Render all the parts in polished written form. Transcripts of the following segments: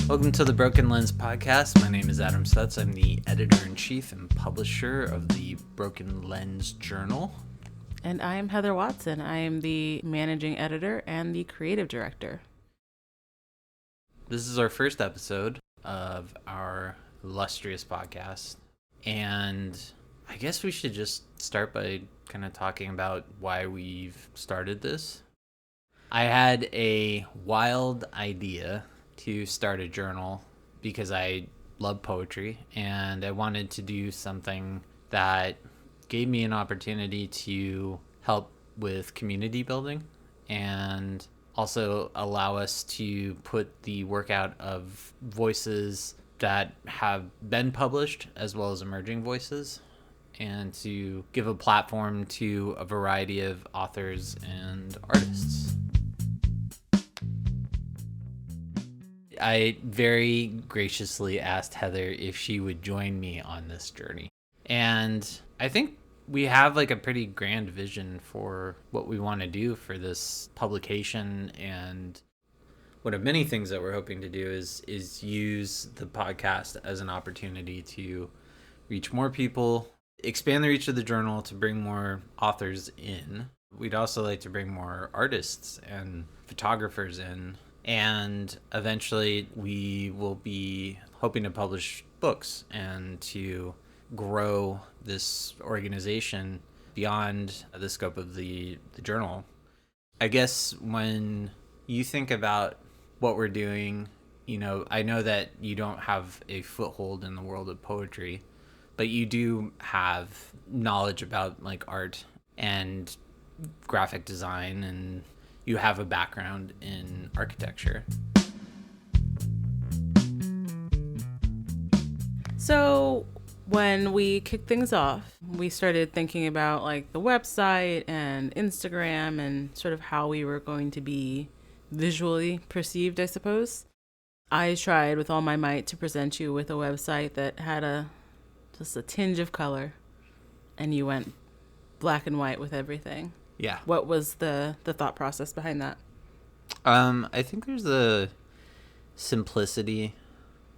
Welcome to the Broken Lens podcast. My name is Adam Stutz. I'm the editor-in-chief and publisher of the Broken Lens Journal. And I am Heather Watson. I am the managing editor and the creative director. This is our first episode of our illustrious podcast. And I guess we should just start by kind of talking about why we've started this. I had a wild idea to start a journal because I love poetry and I wanted to do something that gave me an opportunity to help with community building and also allow us to put the work out of voices that have been published as well as emerging voices, and to give a platform to a variety of authors and artists. I very graciously asked Heather if she would join me on this journey. And I think we have like a pretty grand vision for what we want to do for this publication. And one of many things that we're hoping to do is use the podcast as an opportunity to reach more people, expand the reach of the journal to bring more authors in. We'd also like to bring more artists and photographers in. And eventually we will be hoping to publish books and to grow this organization beyond the scope of the journal. I guess when you think about what we're doing, you know, I know that you don't have a foothold in the world of poetry, but you do have knowledge about like art and graphic design, and you have a background in architecture. So when we kicked things off, we started thinking about like the website and Instagram and sort of how we were going to be visually perceived, I suppose. I tried with all my might to present you with a website that had just a tinge of color, and you went black and white with everything. Yeah. What was the thought process behind that? I think there's a simplicity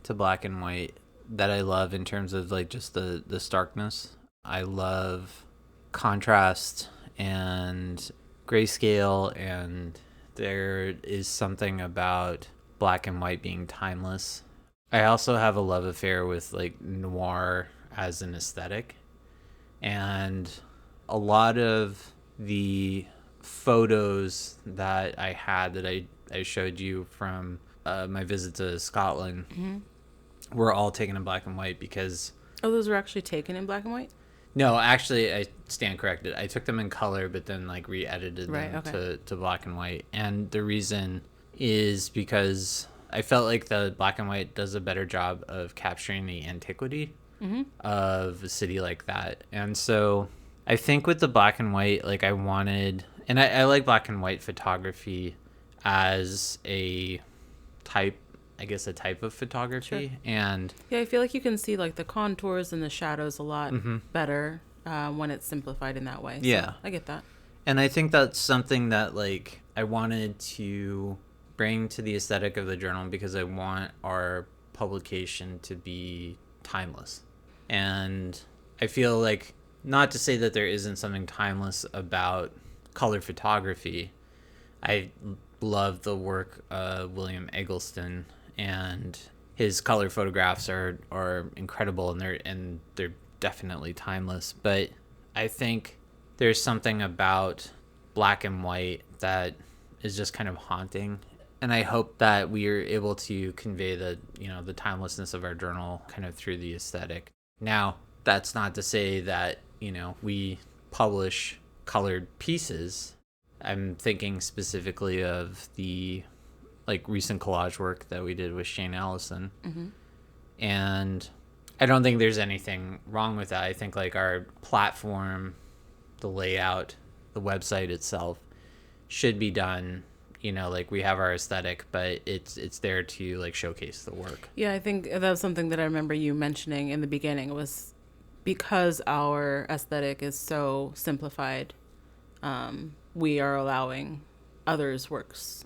to black and white that I love in terms of like just the starkness. I love contrast and grayscale, and there is something about black and white being timeless. I also have a love affair with like noir as an aesthetic, and a lot of the photos that I had that I showed you from my visit to Scotland were all taken in black and white because... Oh, those were actually taken in black and white? No, actually, I stand corrected. I took them in color, but then like re-edited them to black and white. And the reason is because I felt like the black and white does a better job of capturing the antiquity of a city like that. And so I think with the black and white, like I wanted, and I like black and white photography as a type of photography. Sure. And yeah, I feel like you can see like the contours and the shadows a lot better when it's simplified in that way. So yeah, I get that. And I think that's something that like I wanted to bring to the aesthetic of the journal because I want our publication to be timeless. And I feel like, not to say that there isn't something timeless about color photography. I love the work of William Eggleston, and his color photographs are incredible, and they're definitely timeless. But I think there's something about black and white that is just kind of haunting. And I hope that we are able to convey the timelessness of our journal kind of through the aesthetic. Now, that's not to say that, we publish colored pieces. I'm thinking specifically of the like recent collage work that we did with Shane Allison. And I don't think there's anything wrong with that. I think like our platform, the layout, the website itself should be done, like we have our aesthetic, but it's there to like showcase the work. Yeah, I think that was something that I remember you mentioning in the beginning, was because our aesthetic is so simplified, we are allowing others' works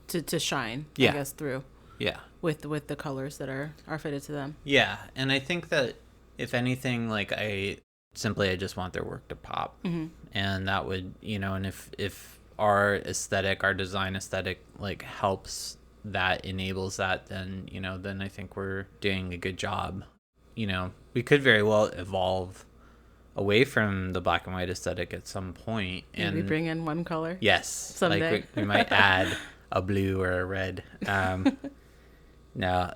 to shine, I guess, through. Yeah. with the colors that are fitted to them. Yeah, and I think that if anything, like I just want their work to pop, and that would, and if our aesthetic, our design aesthetic, like helps that, enables that, then then I think we're doing a good job. We could very well evolve away from the black and white aesthetic at some point, and maybe bring in one color. Yes, someday. like we might add a blue or a red. No,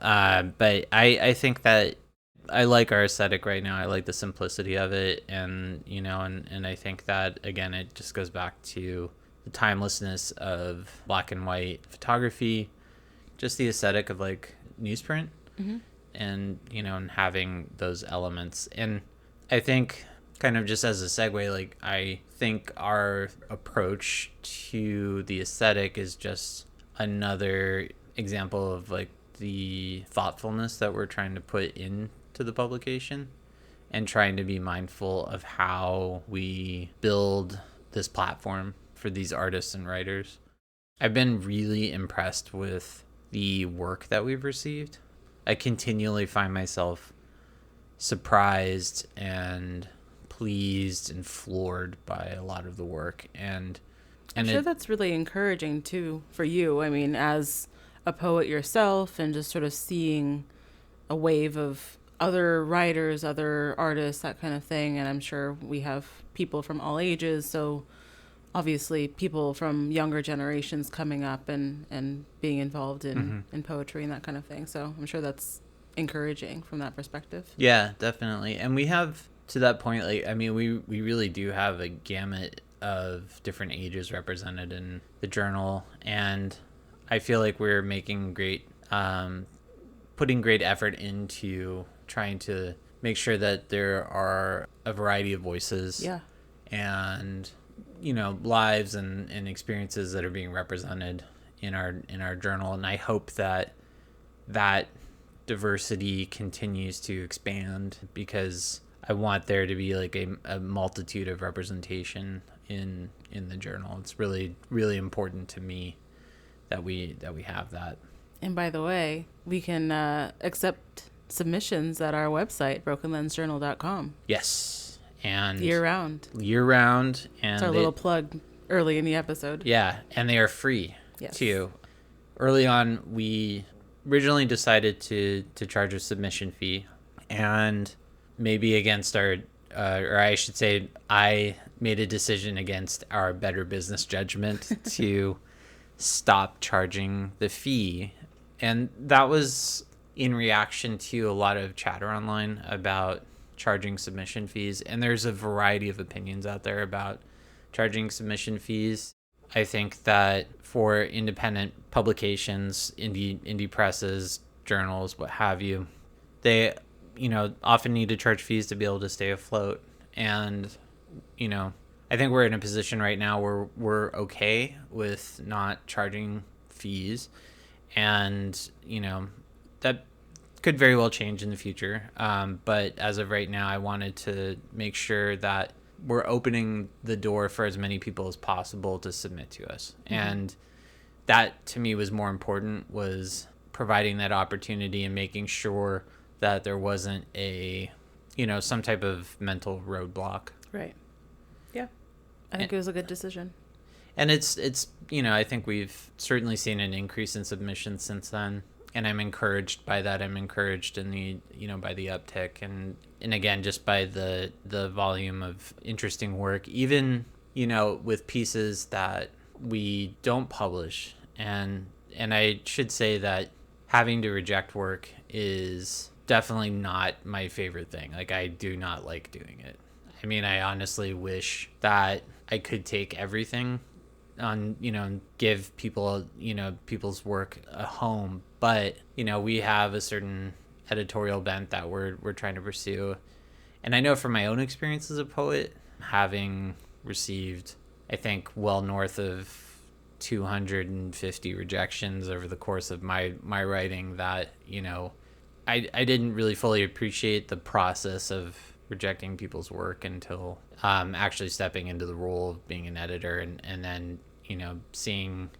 but I think that I like our aesthetic right now. I like the simplicity of it, and and I think that again, it just goes back to the timelessness of black and white photography, just the aesthetic of like newsprint, and and having those elements. And I think, kind of just as a segue, like I think our approach to the aesthetic is just another example of like the thoughtfulness that we're trying to put into the publication, and trying to be mindful of how we build this platform for these artists and writers. I've been really impressed with the work that we've received. I continually find myself surprised and pleased and floored by a lot of the work, and I'm sure that's really encouraging too for you. I mean, as a poet yourself, and just sort of seeing a wave of other writers, other artists, that kind of thing. And I'm sure we have people from all ages, so obviously people from younger generations coming up and being involved in poetry and that kind of thing. So I'm sure that's encouraging from that perspective. Yeah, definitely. And we have, to that point, like, I mean, we really do have a gamut of different ages represented in the journal, and I feel like we're making putting great effort into trying to make sure that there are a variety of voices, and lives and experiences that are being represented in our journal. And I hope that diversity continues to expand, because I want there to be like a multitude of representation in the journal. It's really, really important to me that we have that. And by the way, we can accept submissions at our website, brokenlensjournal.com. Yes, and year round. And it's our little plug early in the episode. Yeah, and they are free too. Early on, we originally decided to charge a submission fee, and maybe against our, or I should say, I made a decision against our better business judgment to stop charging the fee. And that was in reaction to a lot of chatter online about charging submission fees. And there's a variety of opinions out there about charging submission fees. I think that for independent publications, indie presses, journals, what have you, they often need to charge fees to be able to stay afloat. And I think we're in a position right now where we're okay with not charging fees, and that could very well change in the future, but as of right now, I wanted to make sure that we're opening the door for as many people as possible to submit to us. And that to me was more important, was providing that opportunity and making sure that there wasn't a some type of mental roadblock. Right. Yeah, I think it was a good decision. And it's I think we've certainly seen an increase in submissions since then, and I'm encouraged by that. I'm encouraged in the by the uptick, and again, just by the volume of interesting work, even with pieces that we don't publish. And I should say that having to reject work is definitely not my favorite thing. Like, I do not like doing it. I mean, I honestly wish that I could take everything on, give people, people's work a home. But, we have a certain editorial bent that we're trying to pursue. And I know from my own experience as a poet, having received, I think, well north of 250 rejections over the course of my writing, that, I didn't really fully appreciate the process of rejecting people's work until actually stepping into the role of being an editor, and then seeing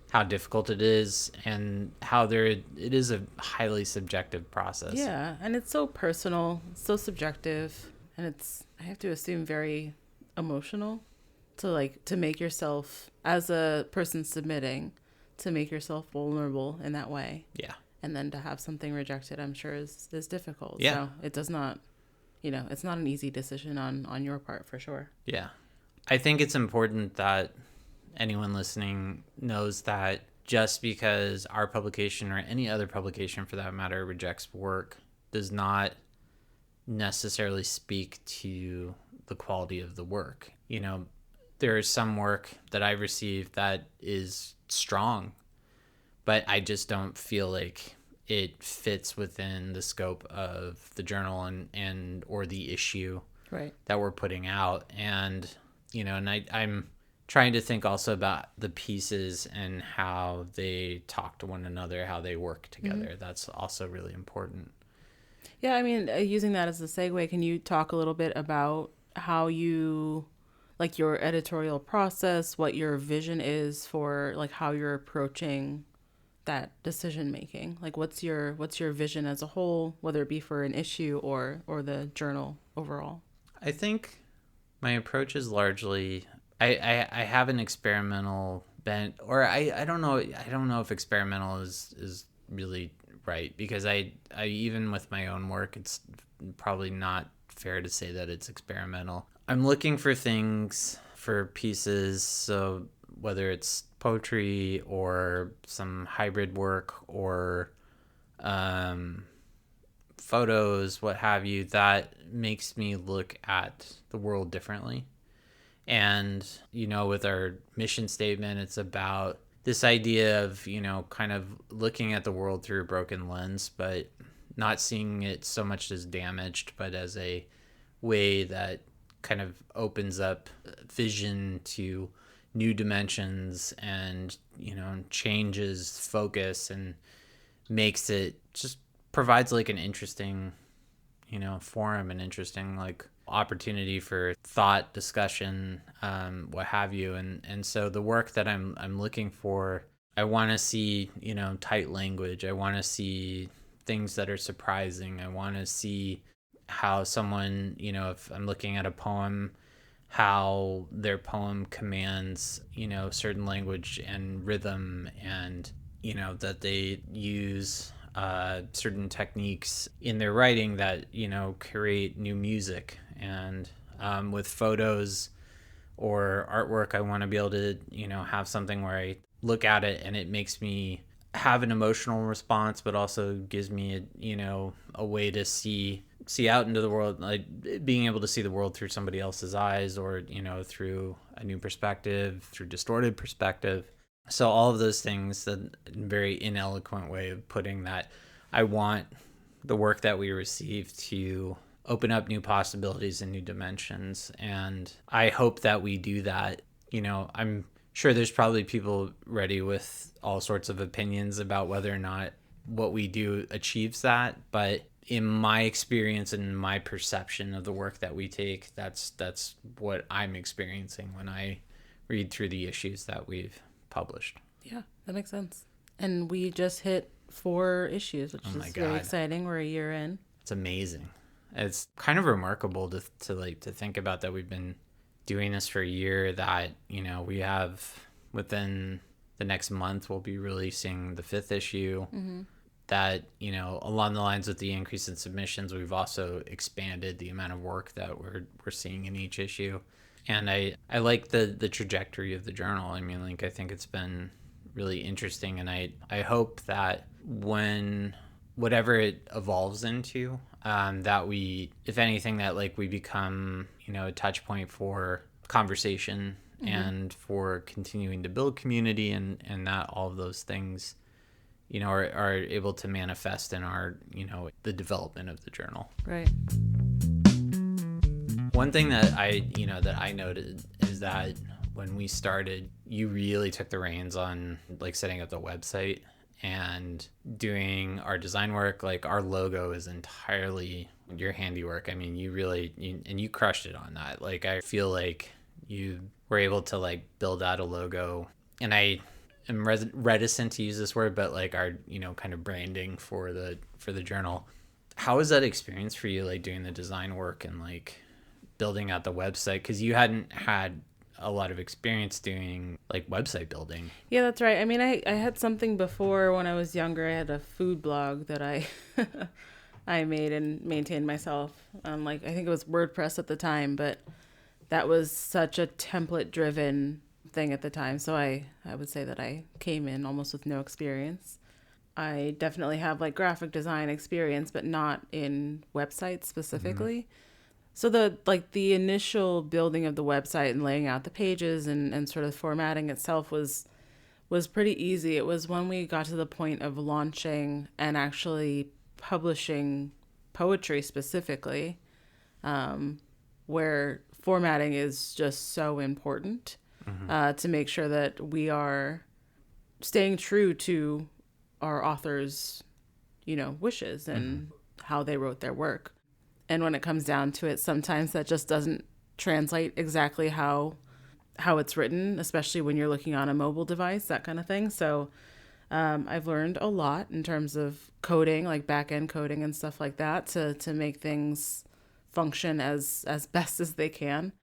how difficult it is and how it is a highly subjective process. Yeah, and it's so personal, so subjective, and it's, I have to assume, very emotional to make yourself, as a person submitting, to make yourself vulnerable in that way. Yeah. And then to have something rejected, I'm sure is difficult. Yeah. So it does not, it's not an easy decision on your part, for sure. Yeah. I think it's important that anyone listening knows that just because our publication, or any other publication for that matter, rejects work, does not necessarily speak to the quality of the work. There is some work that I received that is strong, but I just don't feel like it fits within the scope of the journal and or the issue Right. that we're putting out. And I'm trying to think also about the pieces and how they talk to one another, how they work together. Mm-hmm. That's also really important. Yeah, I mean, using that as a segue, can you talk a little bit about how you, like, your editorial process, what your vision is for, like, how you're approaching that decision making? Like, what's your vision as a whole, whether it be for an issue or the journal overall? I think my approach is largely, I have an experimental bent, or I don't know if experimental is really right, because I even with my own work, it's probably not fair to say that it's experimental. I'm looking for things, for pieces, so whether it's poetry or some hybrid work or photos, what have you, that makes me look at the world differently. And, with our mission statement, it's about this idea of, kind of looking at the world through a broken lens, but not seeing it so much as damaged, but as a way that kind of opens up vision to new dimensions and, changes focus and makes it, just provides like an interesting, forum, an interesting like opportunity for thought, discussion, what have you. And so the work that I'm looking for, I want to see, tight language. I want to see things that are surprising. I want to see how someone, if I'm looking at a poem, how their poem commands, certain language and rhythm, and, that they use certain techniques in their writing that, create new music. And with photos or artwork, I want to be able to, have something where I look at it and it makes me have an emotional response, but also gives me a way to see out into the world, like being able to see the world through somebody else's eyes, or through a new perspective, through distorted perspective. So all of those things, that very ineloquent way of putting that, I want the work that we receive to open up new possibilities and new dimensions. And I hope that we do that. I'm sure there's probably people ready with all sorts of opinions about whether or not what we do achieves that. But in my experience and my perception of the work that we take, that's what I'm experiencing when I read through the issues that we've published. Yeah, that makes sense. And we just hit 4 issues, which is very exciting. We're a year in. It's amazing. It's kind of remarkable to think about that we've been doing this for a year, that, we have, within the next month, we'll be releasing the 5th issue. Mm-hmm. That, along the lines with the increase in submissions, we've also expanded the amount of work that we're seeing in each issue. And I like the trajectory of the journal. I mean, like, I think it's been really interesting, and I hope that when whatever it evolves into, that we, if anything, that like we become, a touch point for conversation, mm-hmm. and for continuing to build community, and that all of those things, are able to manifest in our, the development of the journal. Right. One thing that I noted is that when we started, you really took the reins on like setting up the website and doing our design work. Like, our logo is entirely your handiwork. I mean, you crushed it on that. Like, I feel like you were able to like build out a logo, and I am reticent to use this word, but like our, kind of branding for the journal. How was that experience for you, like doing the design work and like building out the website? Because you hadn't had a lot of experience doing like website building. Yeah, that's right. I mean, I had something before when I was younger. I had a food blog that I I made and maintained myself. Like I think it was WordPress at the time, but that was such a template driven thing at the time. So I would say that I came in almost with no experience. I definitely have like graphic design experience, but not in websites specifically. Mm-hmm. So the initial building of the website and laying out the pages and sort of formatting itself was pretty easy. It was when we got to the point of launching and actually publishing poetry specifically, where formatting is just so important, to make sure that we are staying true to our authors' wishes and how they wrote their work. And when it comes down to it, sometimes that just doesn't translate exactly how it's written, especially when you're looking on a mobile device, that kind of thing. So I've learned a lot in terms of coding, like back-end coding and stuff like that, to make things function as best as they can.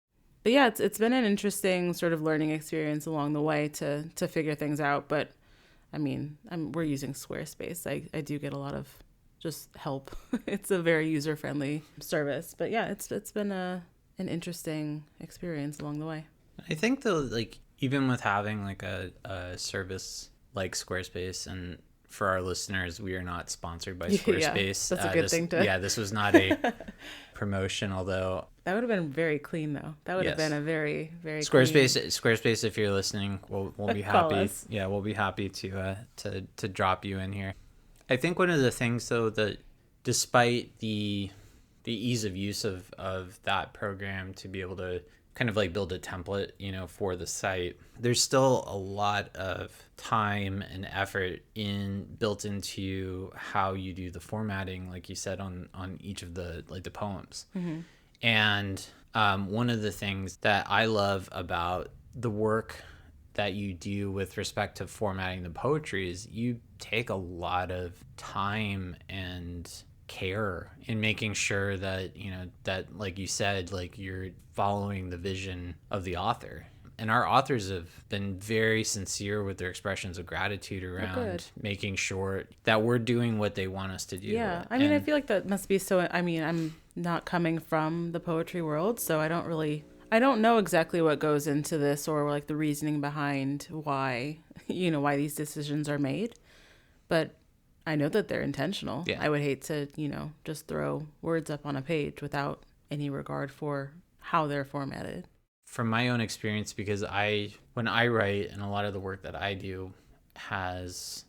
But yeah, it's been an interesting sort of learning experience along the way to figure things out. But I mean, we're using Squarespace. I do get a lot of just help. It's a very user-friendly service. But yeah, it's been an interesting experience along the way. I think though, like even with having like a service like Squarespace, and for our listeners, we are not sponsored by Squarespace. Yeah, that's a good thing to... Yeah, this was not a promotion, although... That would have been very clean, though. That would have been a very, very Squarespace. clean... Squarespace, if you're listening, we'll be happy. Yeah, we'll be happy to drop you in here. I think one of the things, though, that despite the ease of use of that program to be able to kind of like build a template, for the site, there's still a lot of time and effort built into how you do the formatting, like you said, on each of the poems. Mm-hmm. And one of the things that I love about the work that you do with respect to formatting the poetry is you take a lot of time and care in making sure that that, like you said, like you're following the vision of the author. And our authors have been very sincere with their expressions of gratitude around making sure that we're doing what they want us to do. Yeah, I mean, I feel like that must be so... I mean, I'm not coming from the poetry world, so I don't know exactly what goes into this, or like the reasoning behind why these decisions are made. But I know that they're intentional. Yeah. I would hate to, just throw words up on a page without any regard for how they're formatted. From my own experience, because when I write, and a lot of the work that I do has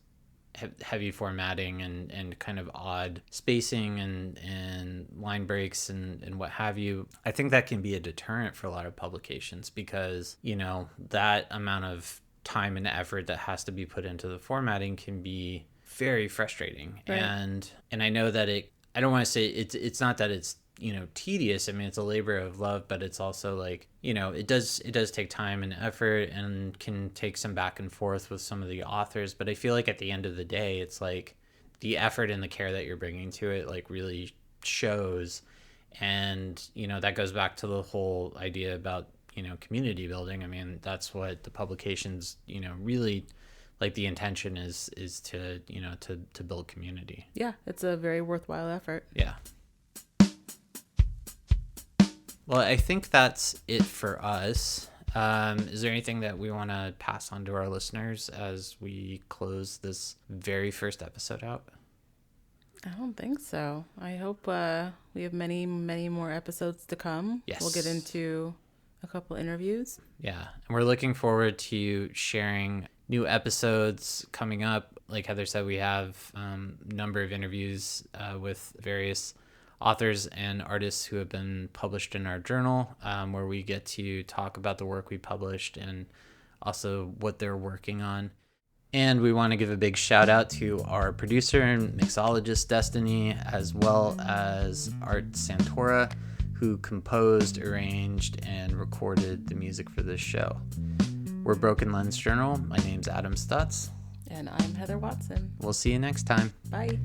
heavy formatting and kind of odd spacing and line breaks and what have you, I think that can be a deterrent for a lot of publications, because, that amount of time and effort that has to be put into the formatting can be very frustrating. Right. And I know that I don't want to say it's not that it's tedious. I mean, it's a labor of love, but it's also like, it does take time and effort and can take some back and forth with some of the authors. But I feel like at the end of the day, it's like the effort and the care that you're bringing to it, like, really shows. And, that goes back to the whole idea about, community building. I mean, that's what the publications, really, like, the intention is to, to build community. Yeah, it's a very worthwhile effort. Yeah. Well, I think that's it for us. Is there anything that we want to pass on to our listeners as we close this very first episode out? I don't think so. I hope we have many, many more episodes to come. Yes. We'll get into a couple interviews. Yeah, and we're looking forward to sharing new episodes coming up. Like Heather said, we have a number of interviews with various authors and artists who have been published in our journal, where we get to talk about the work we published and also what they're working on. And we want to give a big shout out to our producer and mixologist, Destinie, as well as Art Santora, who composed, arranged, and recorded the music for this show. We're Broken Lens Journal. My name's Adam Stutz. And I'm Heather Watson. We'll see you next time. Bye.